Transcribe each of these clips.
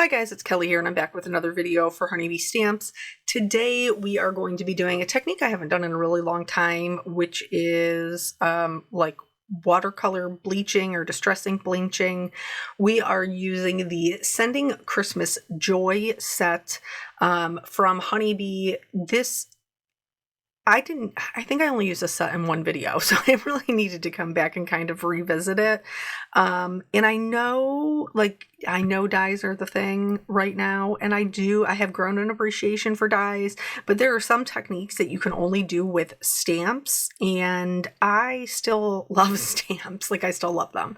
Hi guys, it's Kelly here and I'm back with another video for Honeybee Stamps. Today we are going to be doing a technique I haven't done in a really long time, which is like watercolor bleaching or distress ink bleaching. We are using the Sending Christmas Joy set from Honeybee. I think I only used this set in one video, so I really needed to come back and kind of revisit it. And I know dyes are the thing right now, and I have grown an appreciation for dyes, but there are some techniques that you can only do with stamps, and I still love stamps. I still love them.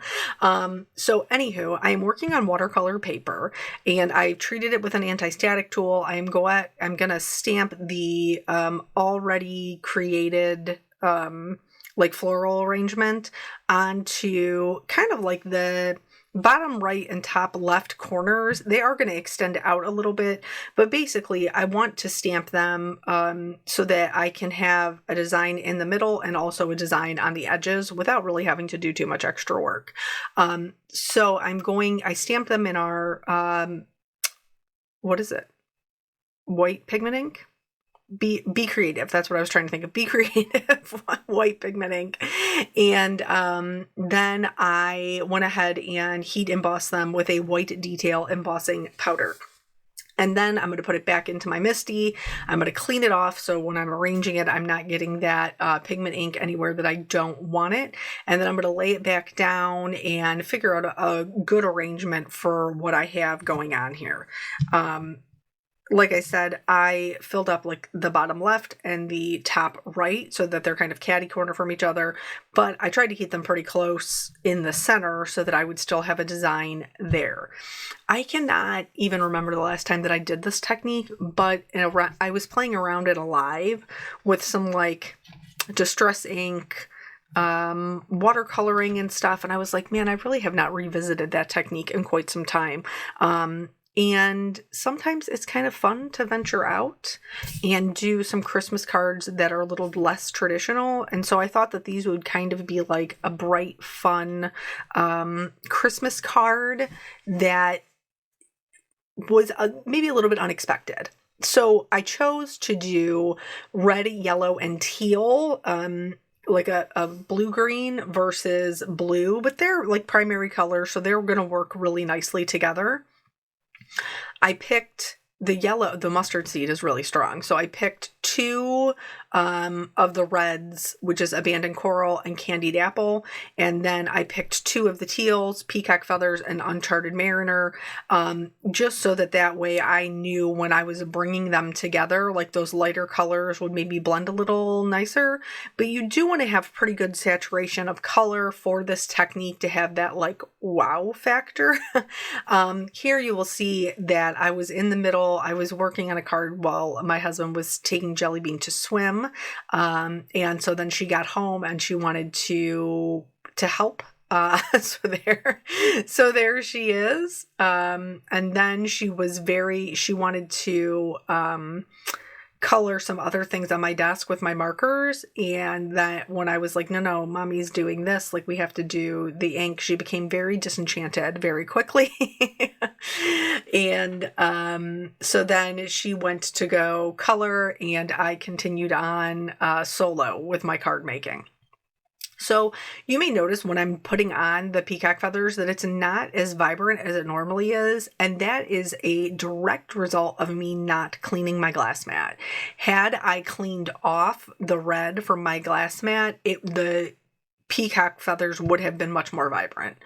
So anywho, I am working on watercolor paper, and I treated it with an anti-static tool. I'm gonna stamp the already created floral arrangement onto kind of like the bottom right and top left corners. They are going to extend out a little bit, but basically I want to stamp them so that I can have a design in the middle and also a design on the edges without really having to do too much extra work. So I stamped them in our, what is it? White pigment ink? Be Creative. That's what I was trying to think of. Be Creative white pigment ink. And then I went ahead and heat embossed them with a white detail embossing powder. And then I'm going to put it back into my MISTI. I'm going to clean it off so when I'm arranging it, I'm not getting that pigment ink anywhere that I don't want it. And then I'm going to lay it back down and figure out a good arrangement for what I have going on here. Like I said, I filled up the bottom left and the top right so that they're kind of catty corner from each other, but I tried to keep them pretty close in the center so that I would still have a design there. I cannot even remember the last time that I did this technique, but I was playing around it live with some distress ink, watercoloring and stuff, and I was like, man, I really have not revisited that technique in quite some time. And sometimes it's kind of fun to venture out and do some Christmas cards that are a little less traditional. And so I thought that these would kind of be like a bright, fun Christmas card that was maybe a little bit unexpected. So I chose to do red, yellow, and teal. Like a blue-green versus blue, but they're like primary colors, so they're going to work really nicely together. I picked the yellow, the mustard seed is really strong. So I picked two of the reds, which is Abandoned Coral and Candied Apple. And then I picked two of the teals, Peacock Feathers and Uncharted Mariner, just so that way I knew when I was bringing them together, those lighter colors would maybe blend a little nicer. But you do want to have pretty good saturation of color for this technique to have that wow factor. Here you will see that I was in the middle. I was working on a card while my husband was taking Jelly Bean to swim. And so then she got home and she wanted to help. So there she is. And then she wanted to, color some other things on my desk with my markers, and that when I was like, no, mommy's doing this, we have to do the ink, she became very disenchanted very quickly. And so then she went to go color, and I continued on solo with my card making. So you may notice when I'm putting on the peacock feathers that it's not as vibrant as it normally is, and that is a direct result of me not cleaning my glass mat. Had I cleaned off the red from my glass mat, the peacock feathers would have been much more vibrant.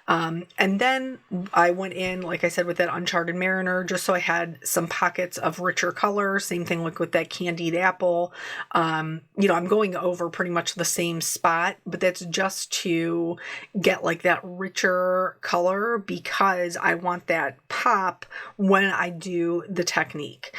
And then I went in, like I said, with that Uncharted Mariner, just so I had some pockets of richer color. Same thing with that Candied Apple. I'm going over pretty much the same spot, but that's just to get that richer color because I want that pop when I do the technique.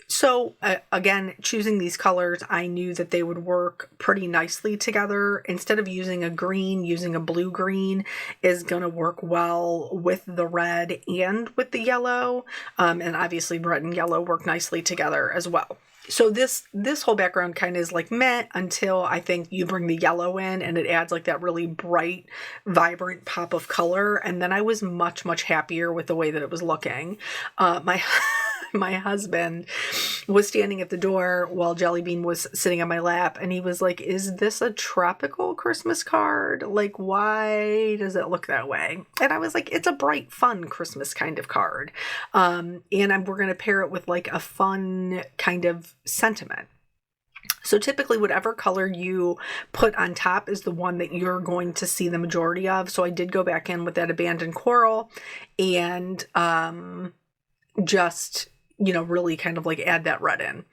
So again, choosing these colors, I knew that they would work pretty nicely together. Instead of using a green, using a blue-green is going to work well with the red and with the yellow. And obviously red and yellow work nicely together as well. So this whole background kind of is like meh until I think you bring the yellow in and it adds like that really bright, vibrant pop of color. And then I was much, much happier with the way that it was looking. My my husband was standing at the door while Jelly Bean was sitting on my lap, and he was like, "Is this a tropical Christmas card? Like, why does it look that way?" And I was like, "It's a bright, fun Christmas kind of card." We're going to pair it with like a fun kind of sentiment. So typically whatever color you put on top is the one that you're going to see the majority of. So I did go back in with that abandoned coral and just, really kind of like add that red in.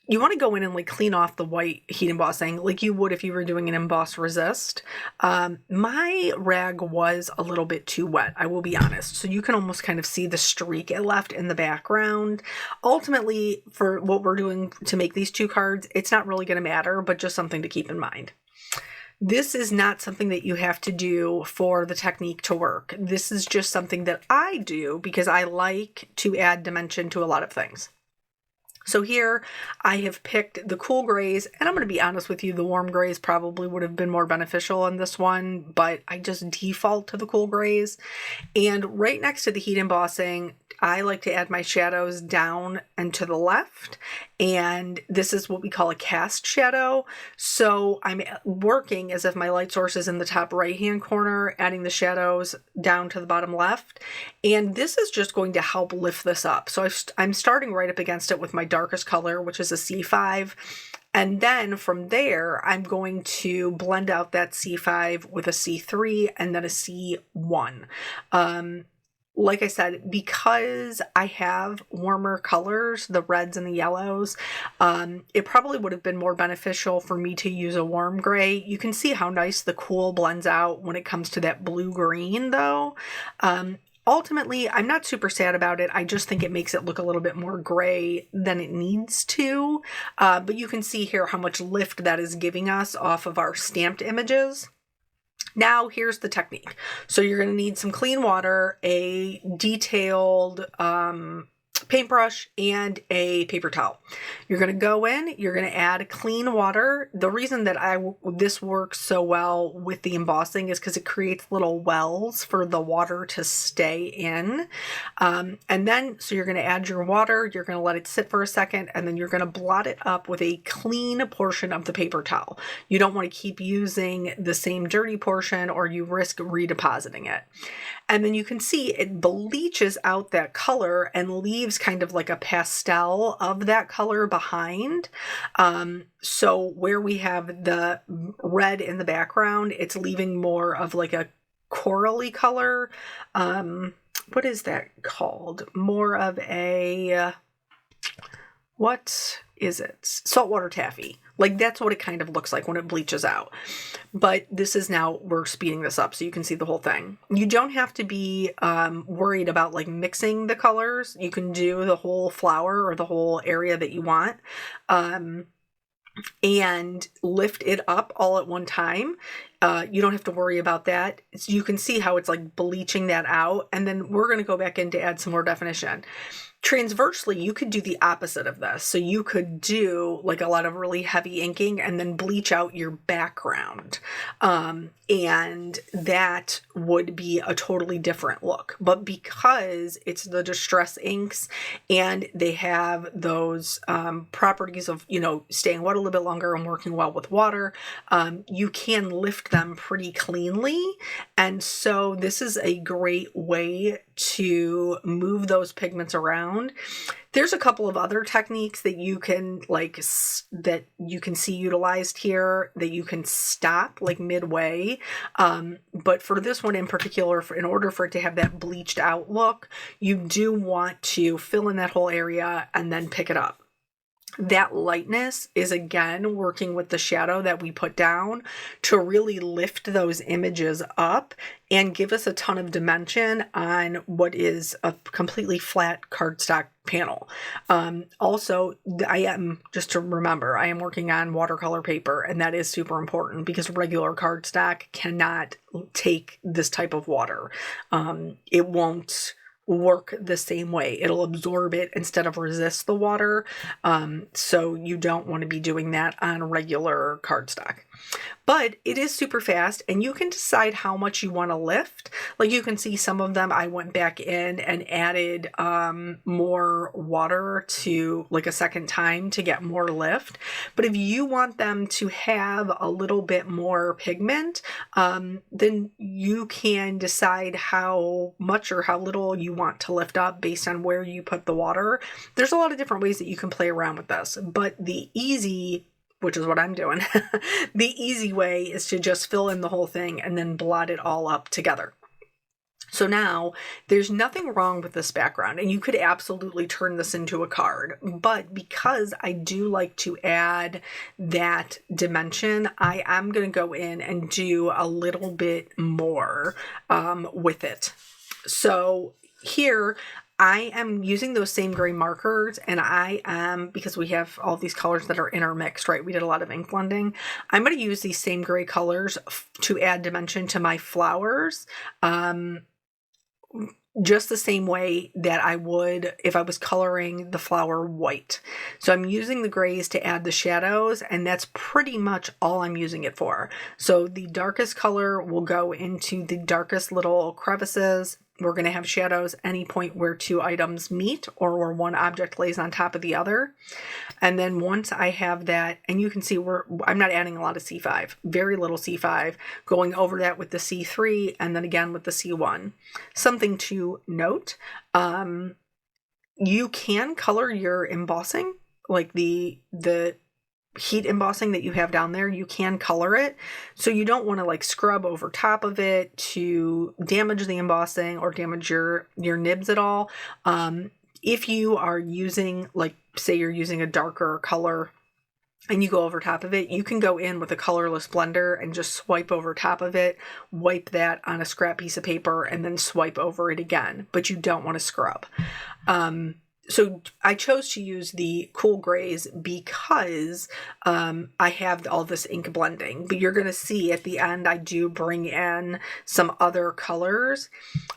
You want to go in and like clean off the white heat embossing like you would if you were doing an emboss resist. My rag was a little bit too wet, I will be honest. So you can almost kind of see the streak it left in the background. Ultimately, for what we're doing to make these two cards, it's not really going to matter, but just something to keep in mind. This is not something that you have to do for the technique to work. This is just something that I do because I like to add dimension to a lot of things. So here I have picked the cool grays, and I'm going to be honest with you, the warm grays probably would have been more beneficial in this one, but I just default to the cool grays. And right next to the heat embossing, I like to add my shadows down and to the left. And this is what we call a cast shadow. So I'm working as if my light source is in the top right-hand corner, adding the shadows down to the bottom left. And this is just going to help lift this up. So I'm starting right up against it with my darkest color, which is a C5. And then from there, I'm going to blend out that C5 with a C3 and then a C1. Like I said, because I have warmer colors, the reds and the yellows, it probably would have been more beneficial for me to use a warm gray. You can see how nice the cool blends out when it comes to that blue-green though. Ultimately, I'm not super sad about it. I just think it makes it look a little bit more gray than it needs to. But you can see here how much lift that is giving us off of our stamped images. Now, here's the technique. So you're going to need some clean water, a detailed paintbrush, and a paper towel. You're going to go in, you're going to add clean water. The reason that this works so well with the embossing is because it creates little wells for the water to stay in. And then, so you're going to add your water, you're going to let it sit for a second, and then you're going to blot it up with a clean portion of the paper towel. You don't want to keep using the same dirty portion or you risk redepositing it. And then you can see it bleaches out that color and leaves kind of like a pastel of that color behind. So where we have the red in the background, it's leaving more of like a corally color. What is that called? More of a, what is it? Saltwater taffy. Like that's what it kind of looks like when it bleaches out. But this is now, we're speeding this up so you can see the whole thing. You don't have to be worried about like mixing the colors. You can do the whole flower or the whole area that you want. And lift it up all at one time. You don't have to worry about that. So you can see how it's like bleaching that out. And then we're going to go back in to add some more definition. Transversely, you could do the opposite of this. So you could do like a lot of really heavy inking and then bleach out your background. And that would be a totally different look. But because it's the distress inks and they have those properties of, staying wet a little bit longer and working well with water, you can lift them pretty cleanly. And so this is a great way to move those pigments around. There's a couple of other techniques that you can see utilized here that you can stop like midway. But for this one in particular, in order for it to have that bleached out look, you do want to fill in that whole area and then pick it up. That lightness is again working with the shadow that we put down to really lift those images up and give us a ton of dimension on what is a completely flat cardstock panel. Also, just to remember, I am working on watercolor paper, and that is super important because regular cardstock cannot take this type of water. It won't work the same way. It'll absorb it instead of resist the water. So you don't want to be doing that on regular cardstock. But it is super fast, and you can decide how much you want to lift. Like you can see some of them, I went back in and added more water to like a second time to get more lift. But if you want them to have a little bit more pigment, then you can decide how much or how little you want to lift up based on where you put the water. There's a lot of different ways that you can play around with this, but the easy, which is what I'm doing, the easy way is to just fill in the whole thing and then blot it all up together. So now there's nothing wrong with this background, and you could absolutely turn this into a card, but because I do like to add that dimension, I am going to go in and do a little bit more with it. So here I am using those same gray markers, and I am, because we have all these colors that are intermixed, right? We did a lot of ink blending. I'm going to use these same gray colors to add dimension to my flowers. Just the same way that I would if I was coloring the flower white. So I'm using the grays to add the shadows, and that's pretty much all I'm using it for. So the darkest color will go into the darkest little crevices. We're going to have shadows any point where two items meet or where one object lays on top of the other. And then once I have that, and you can see I'm not adding a lot of C5, very little C5, going over that with the C3 and then again with the C1. Something to note, you can color your embossing, like the heat embossing that you have down there, you can color it. So you don't want to like scrub over top of it to damage the embossing or damage your nibs at all. If you are using, like, say you're using a darker color and you go over top of it, you can go in with a colorless blender and just swipe over top of it, wipe that on a scrap piece of paper, and then swipe over it again, but you don't want to scrub. So I chose to use the cool grays because I have all this ink blending, but you're going to see at the end I do bring in some other colors.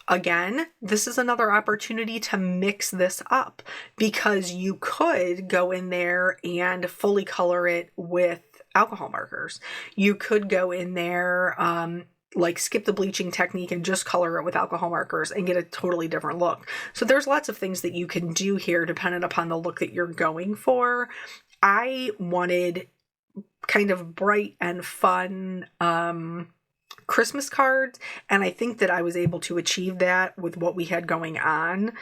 Again, this is another opportunity to mix this up because you could go in there and fully color it with alcohol markers. You could go in there, like skip the bleaching technique and just color it with alcohol markers and get a totally different look. So there's lots of things that you can do here depending upon the look that you're going for. I wanted kind of bright and fun Christmas cards, and I think that I was able to achieve that with what we had going on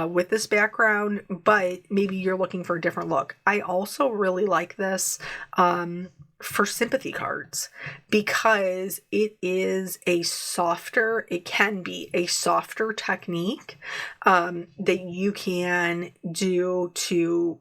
with this background, but maybe you're looking for a different look. I also really like this for sympathy cards because it can be a softer technique that you can do to,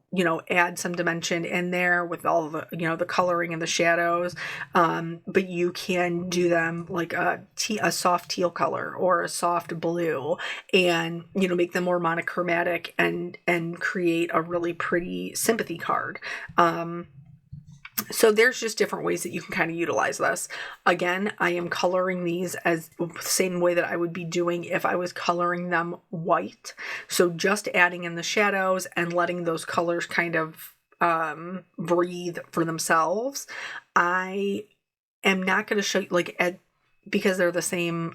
add some dimension in there with all the, the coloring and the shadows. But you can do them like a soft teal color or a soft blue and, make them more monochromatic and create a really pretty sympathy card. So there's just different ways that you can kind of utilize this. Again, I am coloring these as the same way that I would be doing if I was coloring them white. So just adding in the shadows and letting those colors kind of breathe for themselves. I am not going to show you because they're the same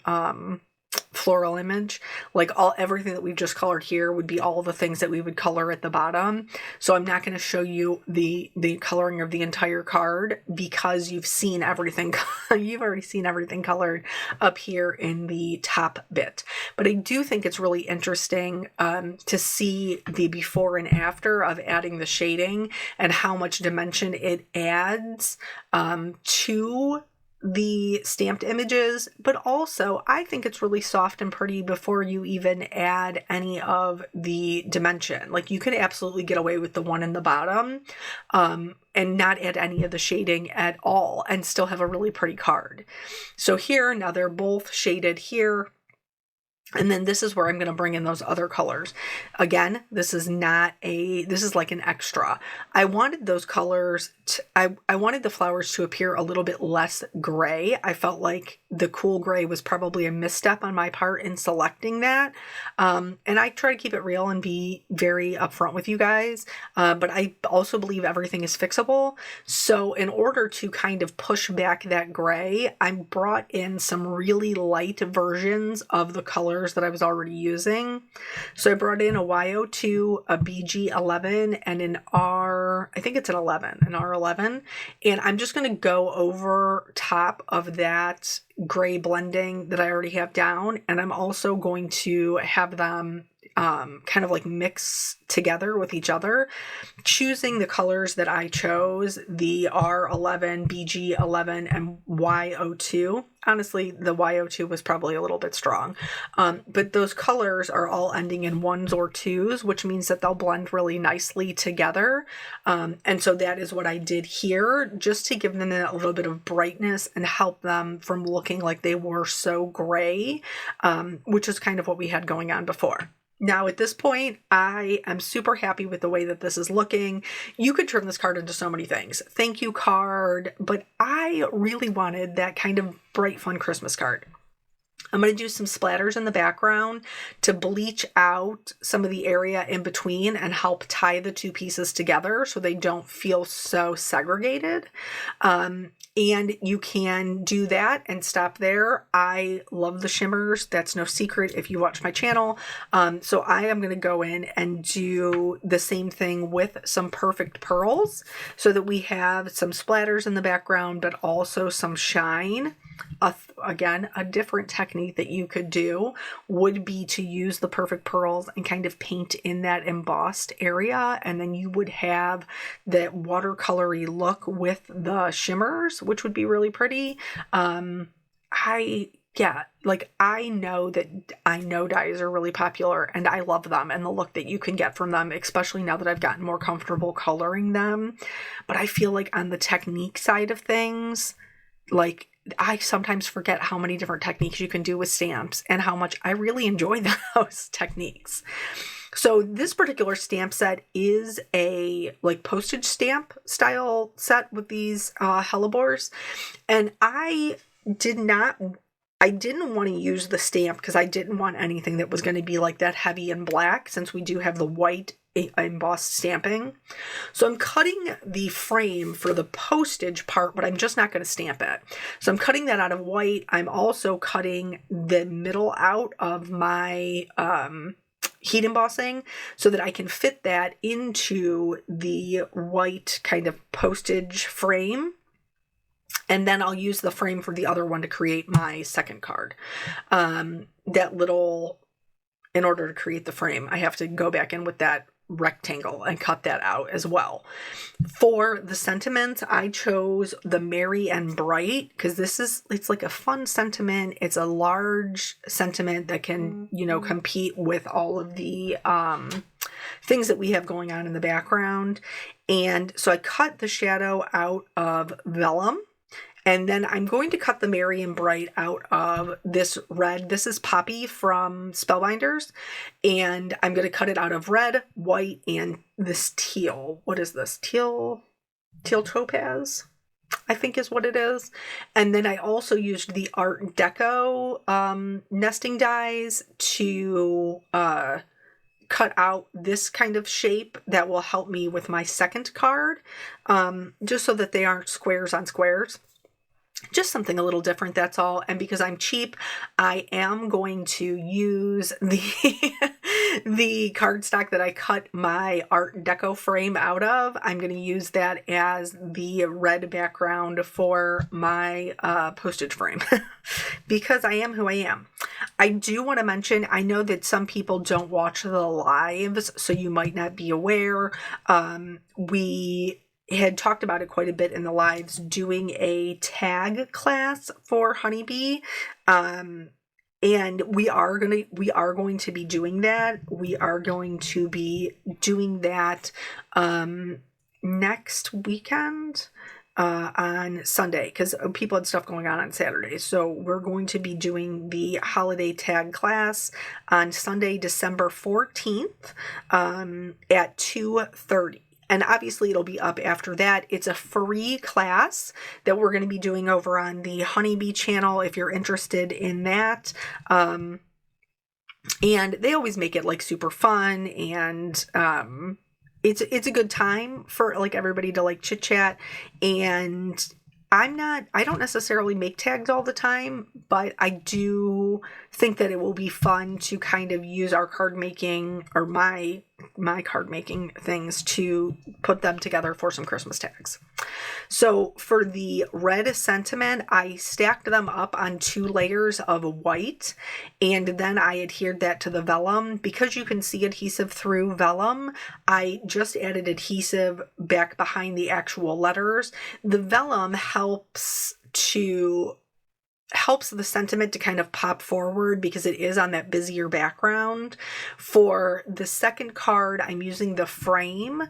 floral image, like everything that we've just colored here would be all the things that we would color at the bottom. So I'm not going to show you the coloring of the entire card because you've seen everything. You've already seen everything colored up here in the top bit. But I do think it's really interesting to see the before and after of adding the shading and how much dimension it adds to the stamped images, but also I think it's really soft and pretty before you even add any of the dimension. Like you could absolutely get away with the one in the bottom and not add any of the shading at all and still have a really pretty card. So here, now they're both shaded here. And then this is where I'm going to bring in those other colors. Again, this is like an extra. I wanted those colors, I wanted the flowers to appear a little bit less gray. I felt like the cool gray was probably a misstep on my part in selecting that. And I try to keep it real and be very upfront with you guys. But I also believe everything is fixable. So in order to kind of push back that gray, I brought in some really light versions of the colors that I was already using. So I brought in a YO2, a BG11, and I think it's an R11. And I'm just going to go over top of that gray blending that I already have down. And I'm also going to have them kind of like mix together with each other, choosing the colors that I chose, the R11, BG11, and YO2. Honestly, the YO2 was probably a little bit strong. But those colors are all ending in 1s or 2s, which means that they'll blend really nicely together. And so that is what I did here, just to give them a little bit of brightness and help them from looking like they were so gray, which is kind of what we had going on before. Now at this point, I am super happy with the way that this is looking. You could turn this card into so many things. Thank you card, but I really wanted that kind of bright, fun Christmas card. I'm going to do some splatters in the background to bleach out some of the area in between and help tie the two pieces together so they don't feel so segregated. And you can do that and stop there. I love the shimmers. That's no secret if you watch my channel. So I am going to go in and do the same thing with some perfect pearls so that we have some splatters in the background, but also some shine. Again, a different technique that you could do would be to use the perfect pearls and kind of paint in that embossed area, and then you would have that watercolory look with the shimmers, which would be really pretty. I know dyes are really popular and I love them and the look that you can get from them, especially now that I've gotten more comfortable coloring them. But I feel like on the technique side of things, like, I sometimes forget how many different techniques you can do with stamps and how much I really enjoy those techniques. So this particular stamp set is a like postage stamp style set with these hellebores. And I didn't want to use the stamp because I didn't want anything that was going to be like that heavy and black, since we do have the white embossed stamping. So I'm cutting the frame for the postage part, but I'm just not going to stamp it. So I'm cutting that out of white. I'm also cutting the middle out of my heat embossing so that I can fit that into the white kind of postage frame. And then I'll use the frame for the other one to create my second card. In order to create the frame, I have to go back in with that rectangle and cut that out as well. For the sentiment, I chose the Merry and Bright because it's like a fun sentiment. It's a large sentiment that can, compete with all of the things that we have going on in the background. And so I cut the shadow out of Vellum. And then I'm going to cut the Merry and Bright out of this red. This is Poppy from Spellbinders. And I'm going to cut it out of red, white, and this teal. What is this? Teal topaz, I think is what it is. And then I also used the Art Deco nesting dies to cut out this kind of shape that will help me with my second card, just so that they aren't squares on squares. Just something a little different, that's all. And because I'm cheap, I am going to use the cardstock that I cut my Art Deco frame out of. I'm going to use that as the red background for my postage frame because I am who I am. I do want to mention, I know that some people don't watch the lives, so you might not be aware. We had talked about it quite a bit in the lives, doing a tag class for Honeybee. And we are going to be doing that. We are going to be doing that next weekend. on Sunday because people had stuff going on Saturday. So we're going to be doing the holiday tag class on Sunday, December 14th at 2:30. And obviously it'll be up after that. It's a free class that we're going to be doing over on the Honeybee channel if you're interested in that. And they always make it like super fun, and it's a good time for like everybody to like chit chat. And I don't necessarily make tags all the time, but I do think that it will be fun to kind of use our card making or my card making things to put them together for some Christmas tags. So for the red sentiment, I stacked them up on 2 layers of white, and then I adhered that to the vellum. Because you can see adhesive through vellum, I just added adhesive back behind the actual letters. The vellum helps the sentiment to kind of pop forward because it is on that busier background. For the second card, I'm using the frame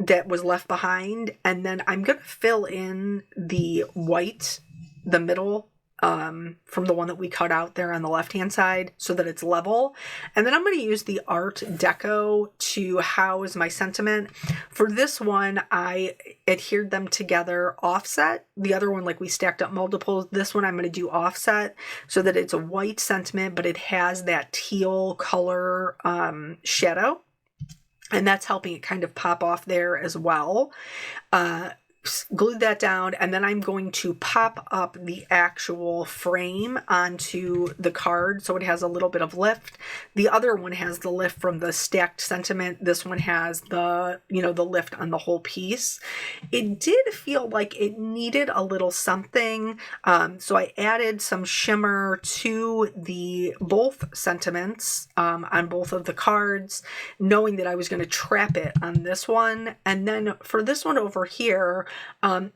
that was left behind, and then I'm going to fill in the white, the middle, from the one that we cut out there on the left-hand side so that it's level. And then I'm going to use the Art Deco to house my sentiment. For this one, I adhered them together offset. The other one, like we stacked up multiples. This one I'm going to do offset so that it's a white sentiment, but it has that teal color shadow. And that's helping it kind of pop off there as well. Glued that down, and then I'm going to pop up the actual frame onto the card so it has a little bit of lift. The other one has the lift from the stacked sentiment. This one has the lift on the whole piece. It did feel like it needed a little something, so I added some shimmer to both sentiments on both of the cards, knowing that I was going to trap it on this one. And then for this one over here,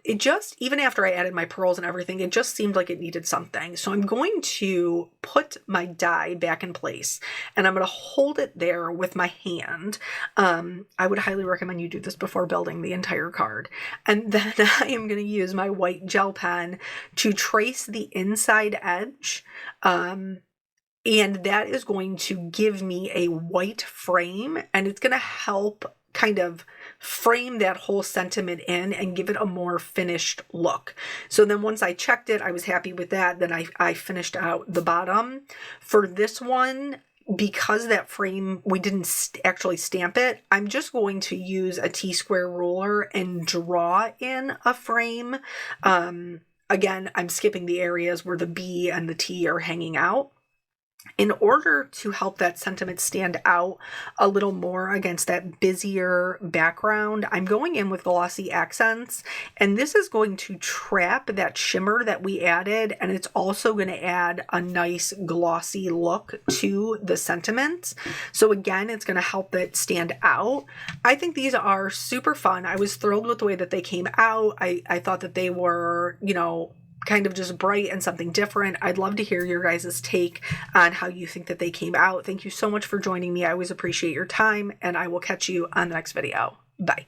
it just, even after I added my pearls and everything, it just seemed like it needed something. So I'm going to put my die back in place, and I'm going to hold it there with my hand. I would highly recommend you do this before building the entire card. And then I am going to use my white gel pen to trace the inside edge. And that is going to give me a white frame, and it's going to help kind of frame that whole sentiment in and give it a more finished look. So then once I checked it, I was happy with that. Then I finished out the bottom. For this one, because that frame, we didn't actually stamp it, I'm just going to use a T-square ruler and draw in a frame. Again, I'm skipping the areas where the B and the T are hanging out. In order to help that sentiment stand out a little more against that busier background, I'm going in with glossy accents, and this is going to trap that shimmer that we added, and it's also going to add a nice glossy look to the sentiment. So again, it's going to help it stand out. I think these are super fun. I was thrilled with the way that they came out. I thought that they were, kind of just bright and something different. I'd love to hear your guys' take on how you think that they came out. Thank you so much for joining me. I always appreciate your time, and I will catch you on the next video. Bye.